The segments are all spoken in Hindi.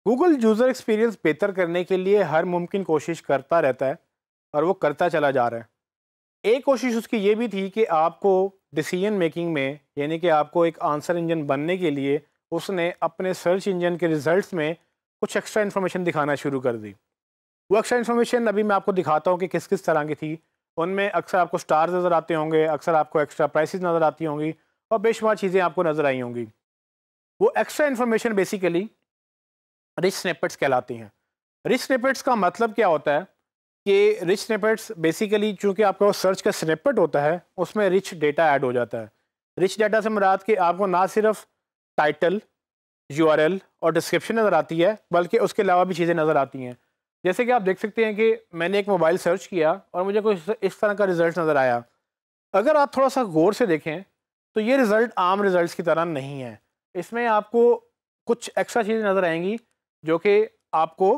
गूगल यूज़र एक्सपीरियंस बेहतर करने के लिए हर मुमकिन कोशिश करता रहता है और वो करता चला जा रहा है। एक कोशिश उसकी ये भी थी कि आपको डिसीजन मेकिंग में यानी कि आपको एक आंसर इंजन बनने के लिए उसने अपने सर्च इंजन के रिजल्ट्स में कुछ एक्स्ट्रा इन्फॉर्मेशन दिखाना शुरू कर दी। वो एक्स्ट्रा इन्फॉर्मेशन अभी मैं आपको दिखाता हूँ कि किस किस तरह की थी। उनमें अक्सर आपको स्टार्स नज़र आते होंगे, अक्सर आपको एक्स्ट्रा प्राइसेस नज़र आती होंगी और बेशुमार चीज़ें आपको नज़र आई होंगी। वो extra information basically rich snippets कहलाती हैं। रिच स्निपेट्स का मतलब क्या होता है कि रिच स्निपेट्स बेसिकली चूंकि आपका सर्च का स्निपेट होता है उसमें रिच डेटा ऐड हो जाता है। रिच डेटा से मुराद कि आपको ना सिर्फ टाइटल, यूआरएल और डिस्क्रिप्शन नज़र आती है बल्कि उसके अलावा भी चीज़ें नज़र आती हैं। जैसे कि आप देख सकते हैं कि मैंने एक मोबाइल सर्च किया और मुझे कुछ इस तरह का रिजल्ट नज़र आया। अगर आप थोड़ा सा गौर से देखें तो ये रिज़ल्ट आम रिजल्ट्स की तरह नहीं है। इसमें आपको कुछ एक्स्ट्रा चीज़ें नज़र आएंगी जो कि आपको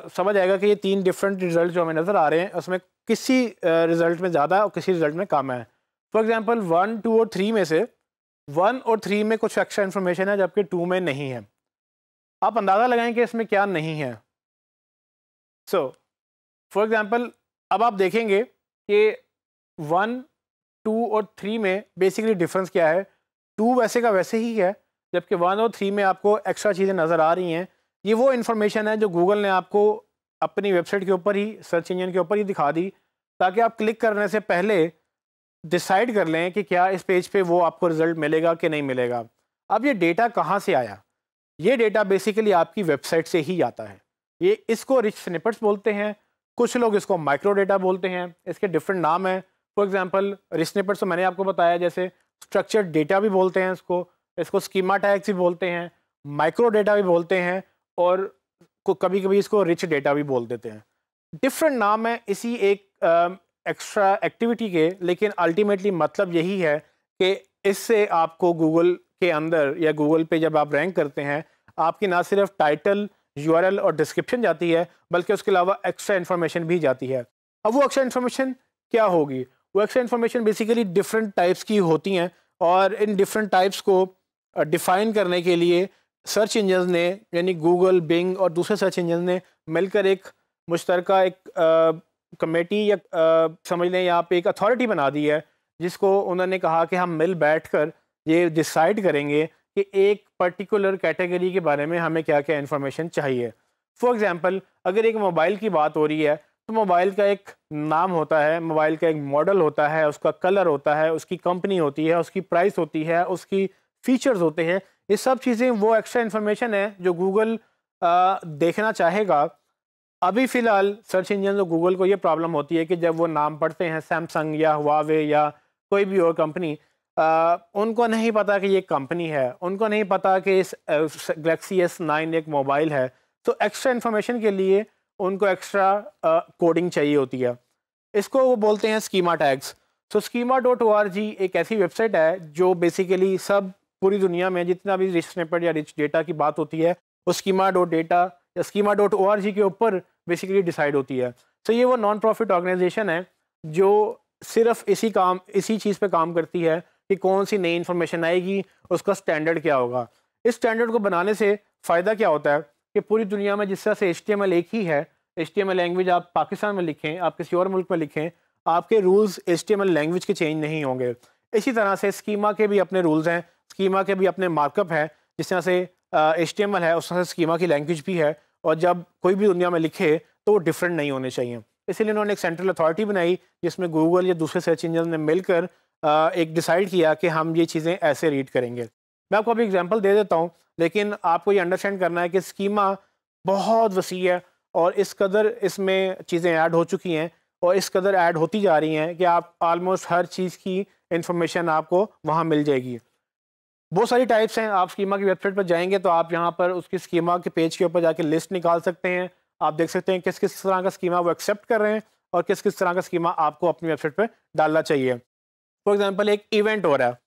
समझ आएगा कि ये 3 डिफरेंट रिजल्ट जो हमें नज़र आ रहे हैं उसमें किसी रिजल्ट में ज़्यादा और किसी रिजल्ट में कम है। फॉर एग्जांपल 1, 2 और 3 में से 1 और 3 में कुछ एक्स्ट्रा इन्फॉर्मेशन है जबकि 2 में नहीं है। आप अंदाज़ा लगाएं कि इसमें क्या नहीं है। सो फॉर एग्जांपल अब आप देखेंगे कि 1, 2 और 3 में बेसिकली डिफरेंस क्या है। 2 वैसे का वैसे ही है जबकि 1 और 3 में आपको एक्स्ट्रा चीज़ें नज़र आ रही हैं। ये वो इन्फॉर्मेशन है जो गूगल ने आपको अपनी वेबसाइट के ऊपर ही, सर्च इंजन के ऊपर ही दिखा दी ताकि आप क्लिक करने से पहले डिसाइड कर लें कि क्या इस पेज पे वो आपको रिजल्ट मिलेगा कि नहीं मिलेगा। अब ये डेटा कहाँ से आया? ये डेटा बेसिकली आपकी वेबसाइट से ही आता है। ये इसको रिच स्निपेट्स बोलते हैं, कुछ लोग इसको माइक्रो डेटा बोलते हैं, इसके डिफरेंट नाम हैं। फॉर एग्जांपल रिच स्निपेट्स तो मैंने आपको बताया, जैसे स्ट्रक्चर्ड डेटा भी बोलते हैं इसको स्कीमा टैग्स भी बोलते हैं, माइक्रो डेटा भी बोलते हैं और कभी कभी इसको रिच डेटा भी बोल देते हैं। डिफरेंट नाम है इसी एक एक्स्ट्रा एक्टिविटी के, लेकिन अल्टीमेटली मतलब यही है कि इससे आपको गूगल के अंदर या गूगल पे जब आप रैंक करते हैं आपकी ना सिर्फ टाइटल, यूआरएल और डिस्क्रिप्शन जाती है बल्कि उसके अलावा एक्स्ट्रा इन्फॉर्मेशन भी जाती है। अब वो एक्स्ट्रा इन्फॉर्मेशन क्या होगी? वो extra information basically different types की होती हैं और इन डिफरेंट टाइप्स को डिफाइन करने के लिए सर्च इंजन ने यानी गूगल, बिंग और दूसरे सर्च इंजन ने मिलकर एक मुश्तरका एक कमेटी या समझ लें यहाँ पे एक अथॉरिटी बना दी है जिसको उन्होंने कहा कि हम मिल बैठकर ये डिसाइड करेंगे कि एक पर्टिकुलर कैटेगरी के बारे में हमें क्या क्या इन्फॉर्मेशन चाहिए। फॉर एग्जांपल अगर एक मोबाइल की बात हो रही है तो मोबाइल का एक नाम होता है, मोबाइल का एक मॉडल होता है, उसका कलर होता है, उसकी कंपनी होती है, उसकी प्राइस होती है, उसकी फीचर्स होते हैं। ये सब चीज़ें वो एक्स्ट्रा इन्फॉर्मेशन है जो गूगल देखना चाहेगा। अभी फ़िलहाल सर्च इंजन तो गूगल को ये प्रॉब्लम होती है कि जब वो नाम पढ़ते हैं सैमसंग या हुआवे या कोई भी और कंपनी, उनको नहीं पता कि ये कंपनी है, उनको नहीं पता कि इस गैलेक्सी S9 एक मोबाइल है। तो एक्स्ट्रा इन्फॉर्मेशन के लिए उनको एक्स्ट्रा कोडिंग चाहिए होती है। इसको वो बोलते हैं स्कीमा टैग्स। तो schema.org एक ऐसी वेबसाइट है जो बेसिकली सब पूरी दुनिया में जितना भी रिच स्निपेट या रिच डेटा की बात होती है वो schema.data या schema.org के ऊपर बेसिकली डिसाइड होती है। तो ये वो नॉन प्रॉफिट ऑर्गेनाइजेशन है जो सिर्फ इसी चीज़ पे काम करती है कि कौन सी नई इन्फॉर्मेशन आएगी, उसका स्टैंडर्ड क्या होगा। इस स्टैंडर्ड को बनाने से फ़ायदा क्या होता है कि पूरी दुनिया में जिस तरह से HTML एक ही है, HTML लैंग्वेज आप पाकिस्तान में लिखें, आप किसी और मुल्क में लिखें, आपके रूल्स HTML लैंग्वेज के चेंज नहीं होंगे। इसी तरह से स्कीमा के भी अपने रूल्स हैं, स्कीमा के भी अपने मार्कअप है। जिस तरह से HTML है उस तरह से स्कीमा की लैंग्वेज भी है और जब कोई भी दुनिया में लिखे तो वो डिफरेंट नहीं होने चाहिए। इसीलिए उन्होंने एक सेंट्रल अथॉरिटी बनाई जिसमें गूगल या दूसरे सर्च इंजन ने मिलकर एक डिसाइड किया कि हम ये चीज़ें ऐसे रीड करेंगे। मैं आपको अभी एग्जांपल दे देता हूँ, लेकिन आपको ये अंडरस्टैंड करना है कि स्कीमा बहुत वसी है और इस कदर इसमें चीज़ें ऐड हो चुकी हैं और इस कदर ऐड होती जा रही हैं कि आप ऑलमोस्ट हर चीज़ की इंफॉर्मेशन आपको वहाँ मिल जाएगी। बहुत सारी टाइप्स हैं। आप स्कीमा की वेबसाइट पर जाएंगे तो आप यहाँ पर उसकी स्कीमा के पेज के ऊपर जाके लिस्ट निकाल सकते हैं। आप देख सकते हैं किस किस तरह का स्कीमा वो एक्सेप्ट कर रहे हैं और किस किस तरह का स्कीमा आपको अपनी वेबसाइट पर डालना चाहिए। फॉर एग्जाम्पल एक इवेंट हो रहा है,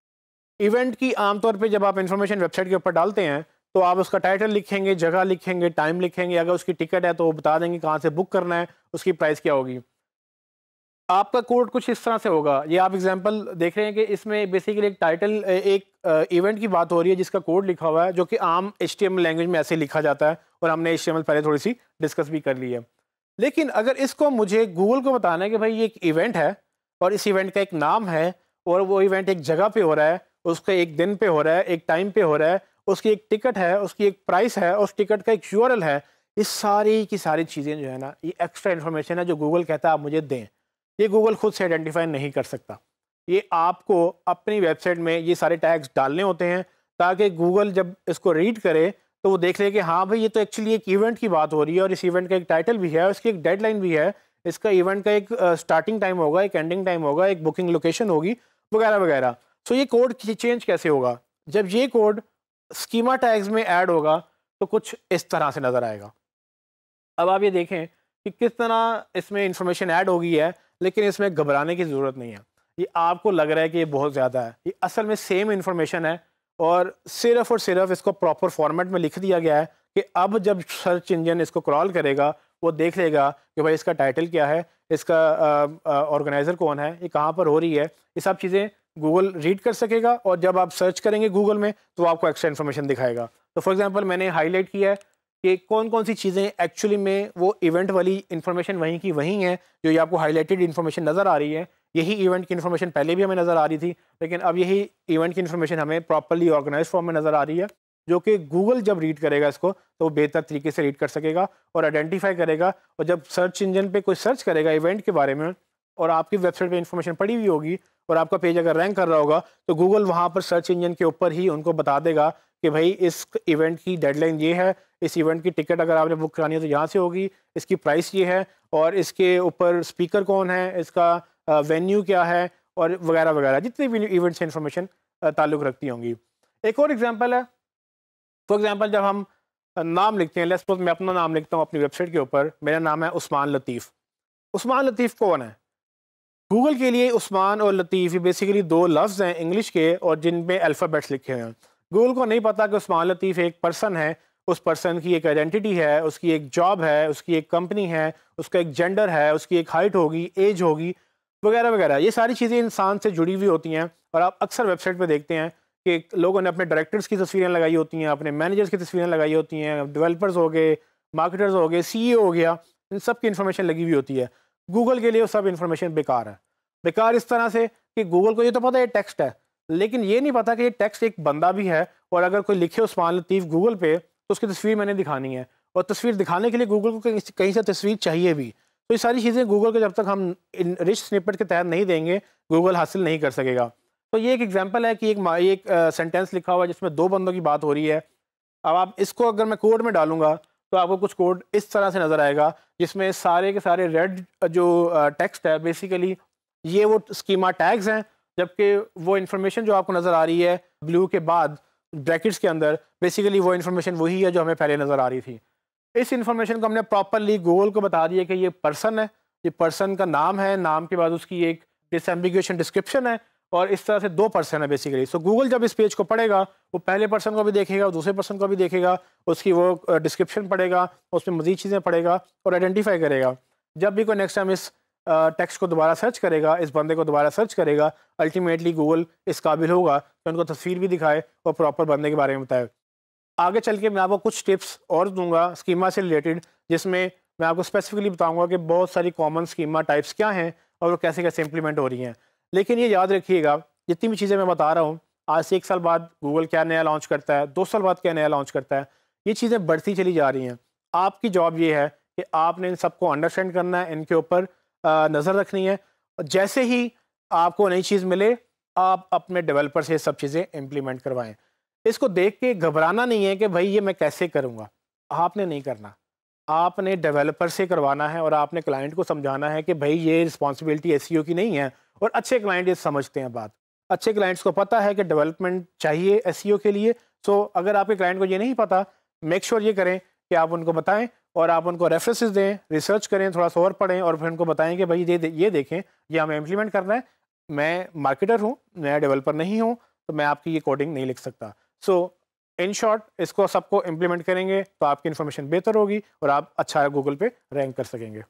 इवेंट की आमतौर पे जब आप इंफॉर्मेशन वेबसाइट के ऊपर डालते हैं तो आप उसका टाइटल लिखेंगे, जगह लिखेंगे, टाइम लिखेंगे, अगर उसकी टिकट है तो वो बता देंगे कहाँ से बुक करना है, उसकी प्राइस क्या होगी। आपका कोड कुछ इस तरह से होगा। ये आप एग्जांपल देख रहे हैं कि इसमें बेसिकली एक टाइटल, एक इवेंट की बात हो रही है जिसका कोड लिखा हुआ है जो कि आम HTML लैंग्वेज में ऐसे लिखा जाता है और हमने HTML पहले थोड़ी सी डिस्कस भी कर ली है। लेकिन अगर इसको मुझे गूगल को बताना है कि भाई ये एक इवेंट है और इस इवेंट का एक नाम है और वो इवेंट एक जगह पे हो रहा है, उसके एक दिन पे हो रहा है, एक टाइम पे हो रहा है, उसकी एक टिकट है, उसकी एक प्राइस है, उस टिकट का एक URL है, ये सारी की सारी चीज़ें जो है ना, ये एक्स्ट्रा इन्फॉर्मेशन है जो गूगल कहता है आप मुझे दें। ये गूगल खुद से आइडेंटिफाई नहीं कर सकता। ये आपको अपनी वेबसाइट में ये सारे टैग्स डालने होते हैं ताकि गूगल जब इसको रीड करे तो वो देख ले कि हाँ भाई ये तो एक्चुअली एक इवेंट की बात हो रही है और इस इवेंट का एक टाइटल भी है, उसकी एक डेडलाइन भी है, इसका इवेंट का एक स्टार्टिंग टाइम होगा, एक एंडिंग टाइम होगा, एक बुकिंग लोकेशन होगी, वगैरह वगैरह। सो ये कोड चेंज कैसे होगा? जब ये कोड स्कीमा टैग्स में ऐड होगा तो कुछ इस तरह से नज़र आएगा। अब आप ये देखें कि किस तरह इसमें इंफॉर्मेशन ऐड हो गई है, लेकिन इसमें घबराने की ज़रूरत नहीं है। ये आपको लग रहा है कि ये बहुत ज़्यादा है, ये असल में सेम इंफॉर्मेशन है और सिर्फ इसको प्रॉपर फॉर्मेट में लिख दिया गया है कि अब जब सर्च इंजन इसको क्रॉल करेगा वो देख लेगा कि भाई इसका टाइटल क्या है, इसका ऑर्गेनाइज़र कौन है, ये कहाँ पर हो रही है, ये सब चीज़ें गूगल रीड कर सकेगा और जब आप सर्च करेंगे गूगल में तो आपको एक्स्ट्रा इन्फॉर्मेशन दिखाएगा। तो फॉर एग्जांपल मैंने हाईलाइट किया है कि कौन कौन सी चीज़ें एक्चुअली में वो इवेंट वाली इन्फॉर्मेशन वहीं की वहीं है, जो ये आपको हाईलाइटेड इन्फॉर्मेशन नज़र आ रही है। यही इवेंट की इन्फॉर्मेशन पहले भी हमें नज़र आ रही थी, लेकिन अब यही इवेंट की इन्फॉर्मेशन हमें प्रॉपर्ली ऑर्गेनाइज फॉर्म में नज़र आ रही है, जो कि गूगल जब रीड करेगा इसको तो वो बेहतर तरीके से रीड कर सकेगा और आइडेंटिफाई करेगा। और जब सर्च इंजन पे कोई सर्च करेगा इवेंट के बारे में और आपकी वेबसाइट पे इन्फॉर्मेशन पड़ी हुई होगी और आपका पेज अगर रैंक कर रहा होगा तो गूगल वहाँ पर सर्च इंजन के ऊपर ही उनको बता देगा कि भाई इस इवेंट की डेडलाइन ये है, इस इवेंट की टिकट अगर आपने बुक करानी है तो यहाँ से होगी, इसकी प्राइस ये है और इसके ऊपर स्पीकर कौन है, इसका वेन्यू क्या है और वगैरह वगैरह, जितनी भी इवेंट से इन्फॉर्मेशन ताल्लुक़ रखती होंगी। एक और एग्जांपल है, फॉर एग्जांपल जब हम नाम लिखते हैं, लेट्स सपोज मैं अपना नाम लिखता हूँ अपनी वेबसाइट के ऊपर, मेरा नाम है उस्मान लतीफ़। उस्मान लतीफ़ कौन है? गूगल के लिए उस्मान और लतीफ़ ये बेसिकली दो लफ्ज़ हैं इंग्लिश के और जिन पे अल्फ़ाबेट्स लिखे हुए हैं। गूगल को नहीं पता कि उस्मान लतीफ़ एक पर्सन है, उस पर्सन की एक आइडेंटिटी है, उसकी एक जॉब है, उसकी एक कंपनी है, उसका एक जेंडर है, उसकी एक हाइट होगी, एज होगी, वगैरह वगैरह। ये सारी चीज़ें इंसान से जुड़ी हुई होती हैं और आप अक्सर वेबसाइट पे देखते हैं कि लोगों ने अपने डायरेक्टर्स की तस्वीरें लगाई होती हैं, अपने मैनेजर्स की तस्वीरें लगाई होती हैं, डेवलपर्स हो गए, मार्केटर्स हो गए, CEO हो गया, इन सब की इन्फॉर्मेशन लगी हुई होती है। गूगल के लिए वो सब इन्फॉर्मेशन बेकार है। बेकार इस तरह से कि गूगल को ये तो पता है ये टेक्स्ट है, लेकिन ये नहीं पता कि ये टेक्स्ट एक बंदा भी है और अगर कोई लिखे उस्मान लतीफ़ गूगल पे तो उसकी तस्वीर मैंने दिखानी है और तस्वीर दिखाने के लिए गूगल को कहीं से तस्वीर चाहिए भी। तो ये सारी चीज़ें गूगल को जब तक हम इन रिच स्निपेट के तहत नहीं देंगे गूगल हासिल नहीं कर सकेगा। तो ये एक एग्जांपल है कि एक सेंटेंस लिखा हुआ है जिसमें दो बंदों की बात हो रही है। अब आप इसको अगर मैं कोड में डालूंगा तो आपको कुछ कोड इस तरह से नज़र आएगा जिसमें सारे के सारे रेड जो टेक्स्ट है बेसिकली ये वो स्कीमा टैग्स हैं, जबकि वो इन्फॉर्मेशन जो आपको नज़र आ रही है ब्लू के बाद ब्रैकेट्स के अंदर बेसिकली वो इन्फॉर्मेशन वही है जो हमें पहले नज़र आ रही थी। इस इन्फॉर्मेशन को हमने प्रॉपरली गूगल को बता दिया कि ये पर्सन है, ये पर्सन का नाम है, नाम के बाद उसकी एक डिसएम्बिगुएशन डिस्क्रिप्शन है और इस तरह से दो पर्सन है बेसिकली। सो गूगल जब इस पेज को पढ़ेगा वो पहले पर्सन को भी देखेगा, दूसरे पर्सन को भी देखेगा, उसकी वो डिस्क्रिप्शन पढ़ेगा, उसमें मज़ीद चीज़ें पढ़ेगा और आइडेंटिफाई करेगा। जब भी कोई नेक्स्ट टाइम इस टेक्स्ट को दोबारा सर्च करेगा, इस बंदे को दोबारा सर्च करेगा, अल्टीमेटली गूगल इस काबिल होगा कि उनको तस्वीर भी दिखाए और प्रॉपर बंदे के बारे में बताए। आगे चल के मैं आपको कुछ टिप्स और दूंगा स्कीमा से रिलेटेड, जिसमें मैं आपको स्पेसिफिकली बताऊंगा कि बहुत सारी कॉमन स्कीमा टाइप्स क्या हैं और वो कैसे कैसे इंप्लीमेंट हो रही हैं। लेकिन ये याद रखिएगा जितनी भी चीज़ें मैं बता रहा हूँ, आज से 1 साल बाद गूगल क्या नया लॉन्च करता है, 2 साल बाद क्या नया लॉन्च करता है, ये चीज़ें बढ़ती चली जा रही हैं। आपकी जॉब ये है कि आपने इन सबको अंडरस्टैंड करना है, इनके ऊपर नज़र रखनी है। जैसे ही आपको नई चीज़ मिले आप अपने डेवलपर से सब चीज़ें इम्प्लीमेंट करवाएं। इसको देख के घबराना नहीं है कि भाई ये मैं कैसे करूँगा, आपने नहीं करना, आपने डेवलपर से करवाना है और आपने क्लाइंट को समझाना है कि भाई ये रिस्पॉन्सिबिलिटी SEO की नहीं है। और अच्छे क्लाइंट ये समझते हैं बात, अच्छे क्लाइंट्स को पता है कि डेवलपमेंट चाहिए SEO के लिए। सो अगर आपके क्लाइंट को ये नहीं पता, मेक श्योर ये करें कि आप उनको बताएं और आप उनको रेफरेंसेस दें, रिसर्च करें, थोड़ा सा और पढ़ें और फिर उनको बताएं कि भाई ये देखें, ये हमें इम्प्लीमेंट करना है। मैं मार्केटर हूँ, मैं डेवलपर नहीं हूँ, तो मैं आपकी ये कोडिंग नहीं लिख सकता। सो इन शॉर्ट इसको सबको इम्प्लीमेंट करेंगे तो आपकी इन्फॉर्मेशन बेहतर होगी और आप अच्छा गूगल पे रैंक कर सकेंगे।